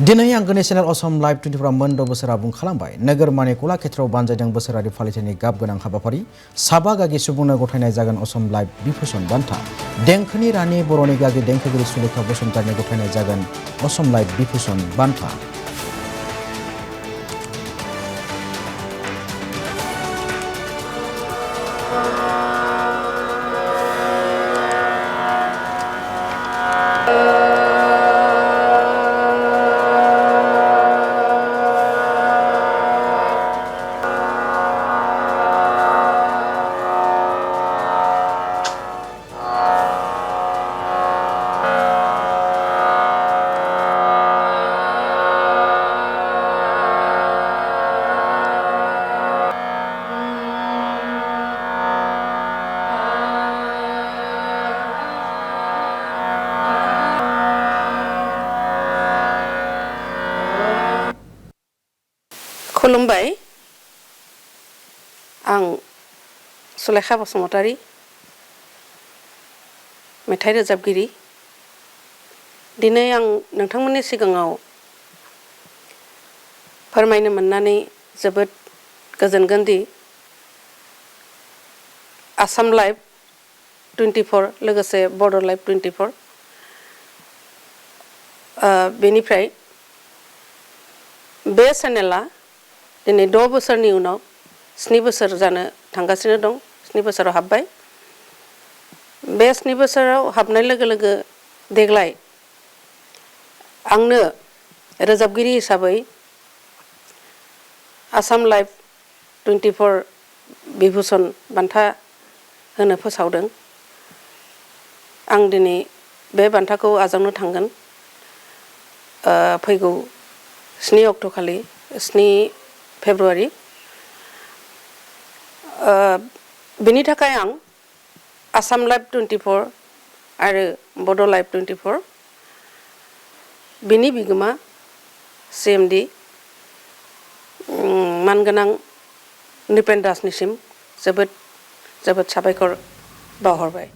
दिनै आंगोनि channel Assam live 24 मोनद' बोसोर आबुं खालामबाय। नोगोरमानि कलाक्षेत्रआव बानजायदों बोसोरारि फालिथायनि गाब गोनां हाबाफारि। साबा गागि सुबुंनो गथायनाय जागोन असम लाइभ बिभूषण बान्था। देंखोनि रानि बर'नि गागि देंखोगिरि सुलेखा बसुमतारिनो गथायनाय जागोन असम लाइभ बिभूषण बान्था। खुलुमबाय। आं सुलेखा बसुमतारी, मेथाइ रोजाबगिरि। दिनै आं नोंथांमोननि सिगाङाव फोरमायनो मोननानै जोबोद गोजोनगोन दि आसाम लाइभ 24 लोगोसे बड' लाइभ 24 बेनिफ्राय बे चेनेला दिनै 6 बोसोरनि उनाव 7 बोसोर जानो थांगासिनो दं। 7 बोसोराव हाबबाय। बे 7 बोसोराव हाबनाय लोगो लोगो देग्लाय आंनो रोजाबगिरि हिसाबै आसाम लाइभ 24 बिभूषण बान्था होनो फोसावदों। आं दिनै बे बान्थाखौ आजावनो थांगोन फैगौ 7 अक्ट' खालि 7 फेब्रुवारि। बेनि थाखाय आं आसाम लाइभ 24 आरो बड' लाइभ 24 बिनि बिगोमा CMD मानगोनां नृपेन दासनिसिम जोबोद साबायखर बावहरबाय।